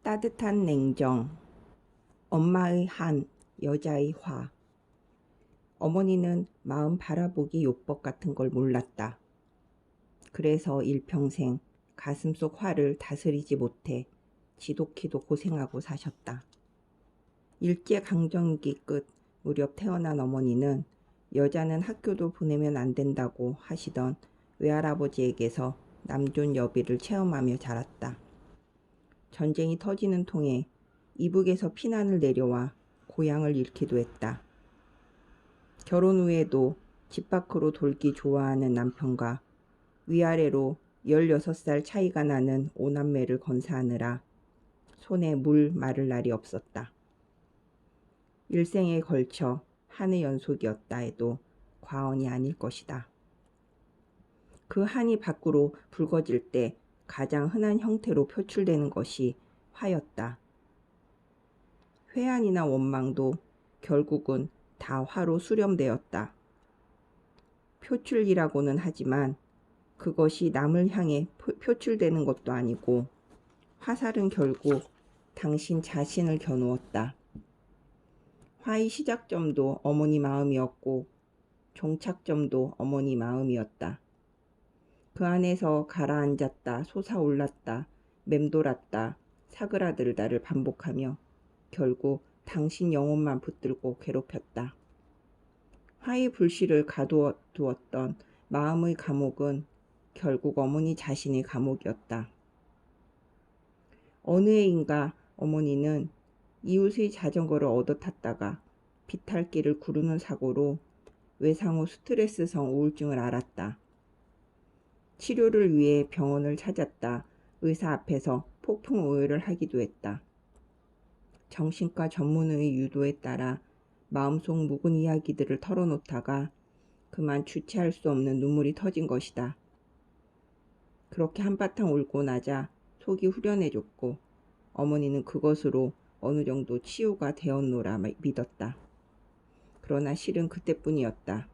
따뜻한 냉정, 엄마의 한, 여자의 화. 어머니는 마음 바라보기 요법 같은 걸 몰랐다. 그래서 일평생 가슴속 화를 다스리지 못해 지독히도 고생하고 사셨다. 일제강점기 끝 무렵 태어난 어머니는 여자는 학교도 보내면 안 된다고 하시던 외할아버지에게서 남존 여비를 체험하며 자랐다. 전쟁이 터지는 통에 이북에서 피난을 내려와 고향을 잃기도 했다. 결혼 후에도 집 밖으로 돌기 좋아하는 남편과 위아래로 16살 차이가 나는 오남매를 건사하느라 손에 물 마를 날이 없었다. 일생에 걸쳐 한의 연속이었다 해도 과언이 아닐 것이다. 그 한이 밖으로 붉어질 때 가장 흔한 형태로 표출되는 것이 화였다. 회한이나 원망도 결국은 다 화로 수렴되었다. 표출이라고는 하지만 그것이 남을 향해 표출되는 것도 아니고 화살은 결국 당신 자신을 겨누었다. 화의 시작점도 어머니 마음이었고 종착점도 어머니 마음이었다. 그 안에서 가라앉았다, 솟아올랐다, 맴돌았다, 사그라들다를 반복하며 결국 당신 영혼만 붙들고 괴롭혔다. 화의 불씨를 가두었던 마음의 감옥은 결국 어머니 자신의 감옥이었다. 어느 해인가 어머니는 이웃의 자전거를 얻어 탔다가 비탈길을 구르는 사고로 외상후 스트레스성 우울증을 앓았다. 치료를 위해 병원을 찾았다. 의사 앞에서 폭풍 오열을 하기도 했다. 정신과 전문의의 유도에 따라 마음속 묵은 이야기들을 털어놓다가 그만 주체할 수 없는 눈물이 터진 것이다. 그렇게 한바탕 울고 나자 속이 후련해졌고 어머니는 그것으로 어느 정도 치유가 되었노라 믿었다. 그러나 실은 그때뿐이었다.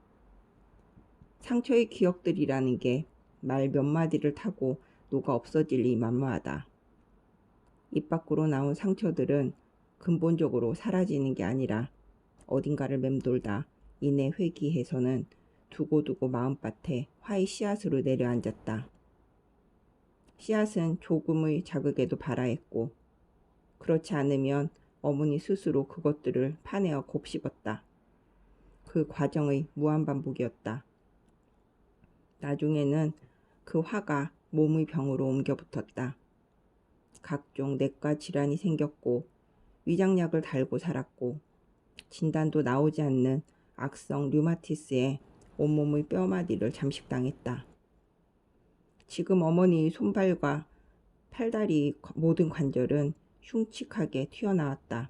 상처의 기억들이라는 게 말 몇 마디를 타고 녹아 없어질리 만무하다. 입 밖으로 나온 상처들은 근본적으로 사라지는 게 아니라 어딘가를 맴돌다 이내 회귀해서는 두고두고 마음밭에 화의 씨앗으로 내려앉았다. 씨앗은 조금의 자극에도 발아했고 그렇지 않으면 어머니 스스로 그것들을 파내어 곱씹었다. 그 과정의 무한반복이었다. 나중에는 그 화가 몸의 병으로 옮겨 붙었다. 각종 내과 질환이 생겼고 위장약을 달고 살았고 진단도 나오지 않는 악성 류마티스에 온몸의 뼈마디를 잠식당했다. 지금 어머니의 손발과 팔다리 모든 관절은 흉측하게 튀어나왔다.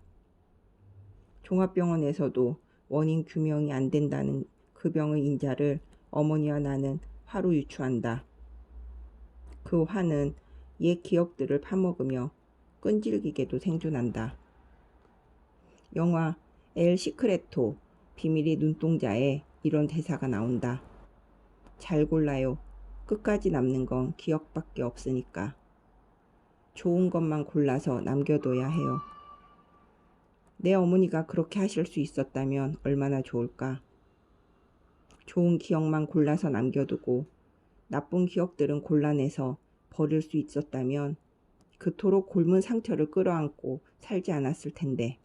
종합병원에서도 원인 규명이 안 된다는 그 병의 인자를 어머니와 나는 화로 유추한다. 그 화는 옛 기억들을 파먹으며 끈질기게도 생존한다. 영화 엘 시크레토 비밀의 눈동자에 이런 대사가 나온다. 잘 골라요. 끝까지 남는 건 기억밖에 없으니까. 좋은 것만 골라서 남겨둬야 해요. 내 어머니가 그렇게 하실 수 있었다면 얼마나 좋을까. 좋은 기억만 골라서 남겨두고 나쁜 기억들은 골라내서 버릴 수 있었다면 그토록 곪은 상처를 끌어안고 살지 않았을 텐데.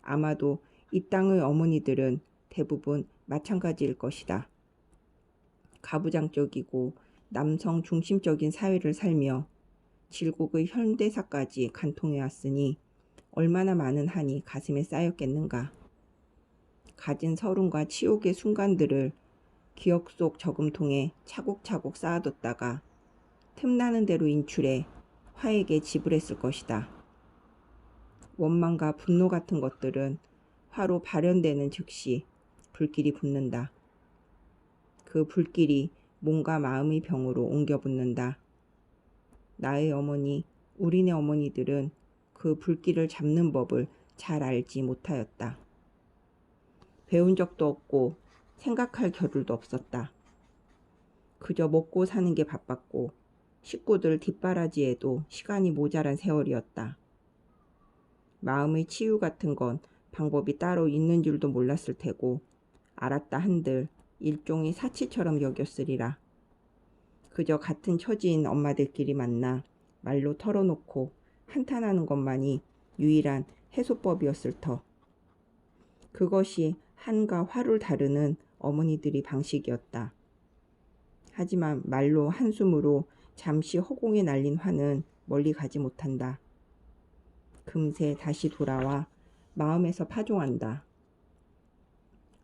아마도 이 땅의 어머니들은 대부분 마찬가지일 것이다. 가부장적이고 남성 중심적인 사회를 살며 질곡의 현대사까지 간통해왔으니 얼마나 많은 한이 가슴에 쌓였겠는가. 가진 서름과 치욕의 순간들을 기억 속 저금통에 차곡차곡 쌓아뒀다가 틈나는 대로 인출해 화에게 지불했을 것이다. 원망과 분노 같은 것들은 화로 발현되는 즉시 불길이 붙는다. 그 불길이 몸과 마음의 병으로 옮겨 붙는다. 나의 어머니, 우리네 어머니들은 그 불길을 잡는 법을 잘 알지 못하였다. 배운 적도 없고 생각할 겨를도 없었다. 그저 먹고 사는 게 바빴고 식구들 뒷바라지에도 시간이 모자란 세월이었다. 마음의 치유 같은 건 방법이 따로 있는 줄도 몰랐을 테고 알았다 한들 일종의 사치처럼 여겼으리라. 그저 같은 처지인 엄마들끼리 만나 말로 털어놓고 한탄하는 것만이 유일한 해소법이었을 터. 그것이 한과 화를 다루는 어머니들의 방식이었다. 하지만 말로 한숨으로 잠시 허공에 날린 화는 멀리 가지 못한다. 금세 다시 돌아와 마음에서 파종한다.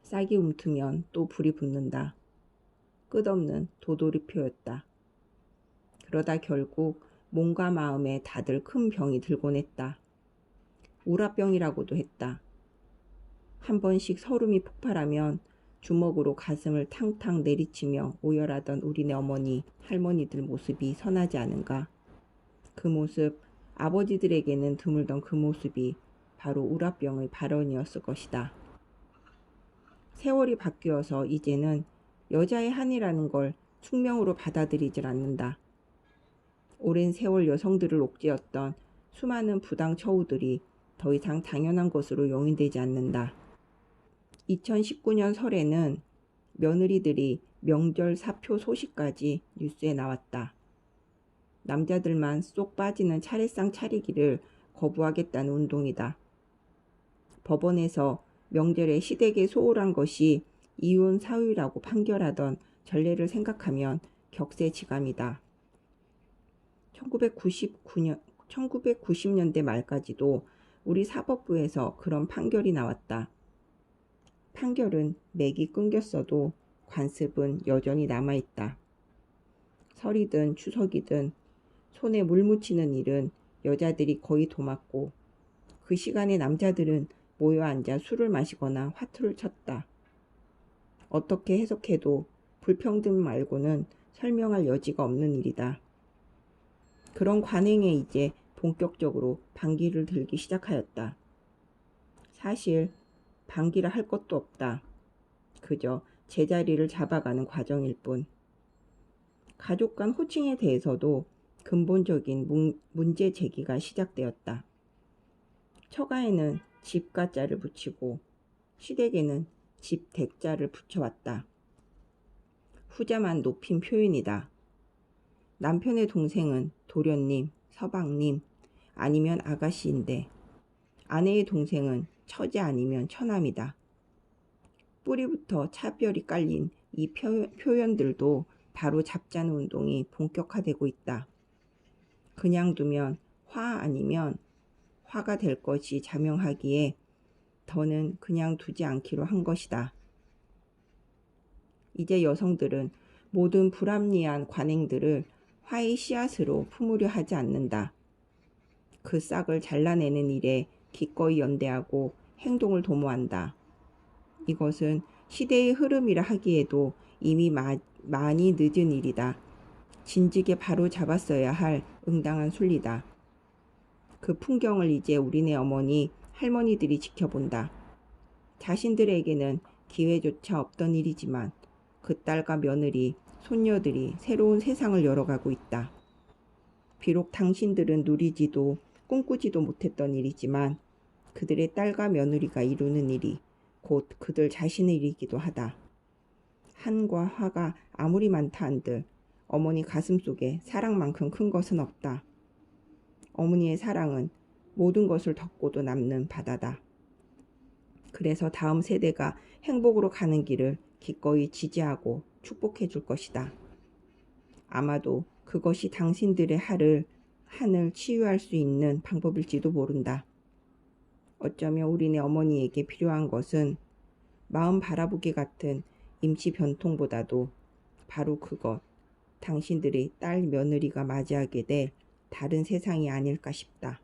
싹이 움트면 또 불이 붙는다. 끝없는 도돌이표였다. 그러다 결국 몸과 마음에 다들 큰 병이 들곤 했다. 우라병이라고도 했다. 한 번씩 서름이 폭발하면 주먹으로 가슴을 탕탕 내리치며 오열하던 우리네 어머니, 할머니들 모습이 선하지 않은가. 그 모습, 아버지들에게는 드물던 그 모습이 바로 우라병의 발원이었을 것이다. 세월이 바뀌어서 이제는 여자의 한이라는 걸 숙명으로 받아들이질 않는다. 오랜 세월 여성들을 옥죄었던 수많은 부당 처우들이 더 이상 당연한 것으로 용인되지 않는다. 2019년 설에는 며느리들이 명절 사표 소식까지 뉴스에 나왔다. 남자들만 쏙 빠지는 차례상 차리기를 거부하겠다는 운동이다. 법원에서 명절에 시댁에 소홀한 것이 이혼 사유라고 판결하던 전례를 생각하면 격세지감이다. 1990년대 말까지도 우리 사법부에서 그런 판결이 나왔다. 판결은 맥이 끊겼어도 관습은 여전히 남아있다. 설이든 추석이든 손에 물 묻히는 일은 여자들이 거의 도맡고 그 시간에 남자들은 모여 앉아 술을 마시거나 화투를 쳤다. 어떻게 해석해도 불평등 말고는 설명할 여지가 없는 일이다. 그런 관행에 이제 본격적으로 반기를 들기 시작하였다. 사실 반기라 할 것도 없다. 그저 제자리를 잡아가는 과정일 뿐. 가족 간 호칭에 대해서도 근본적인 문제 제기가 시작되었다. 처가에는 집가자를 붙이고 시댁에는 집댁자를 붙여왔다. 후자만 높인 표현이다. 남편의 동생은 도련님, 서방님 아니면 아가씨인데 아내의 동생은 처제 아니면 처남이다. 뿌리부터 차별이 깔린 이 표현들도 바로 잡자는 운동이 본격화되고 있다. 그냥 두면 화 아니면 화가 될 것이 자명하기에 더는 그냥 두지 않기로 한 것이다. 이제 여성들은 모든 불합리한 관행들을 화의 씨앗으로 품으려 하지 않는다. 그 싹을 잘라내는 일에 기꺼이 연대하고 행동을 도모한다. 이것은 시대의 흐름이라 하기에도 이미 많이 늦은 일이다. 진즉에 바로 잡았어야 할 응당한 순리다. 그 풍경을 이제 우리네 어머니, 할머니들이 지켜본다. 자신들에게는 기회조차 없던 일이지만 그 딸과 며느리, 손녀들이 새로운 세상을 열어가고 있다. 비록 당신들은 누리지도 꿈꾸지도 못했던 일이지만 그들의 딸과 며느리가 이루는 일이 곧 그들 자신의 일이기도 하다. 한과 화가 아무리 많다 한들 어머니 가슴속에 사랑만큼 큰 것은 없다. 어머니의 사랑은 모든 것을 덮고도 남는 바다다. 그래서 다음 세대가 행복으로 가는 길을 기꺼이 지지하고 축복해 줄 것이다. 아마도 그것이 당신들의 한을 치유할 수 있는 방법일지도 모른다. 어쩌면 우리네 어머니에게 필요한 것은 마음 바라보기 같은 임시 변통보다도 바로 그것, 당신들의 딸 며느리가 맞이하게 될 다른 세상이 아닐까 싶다.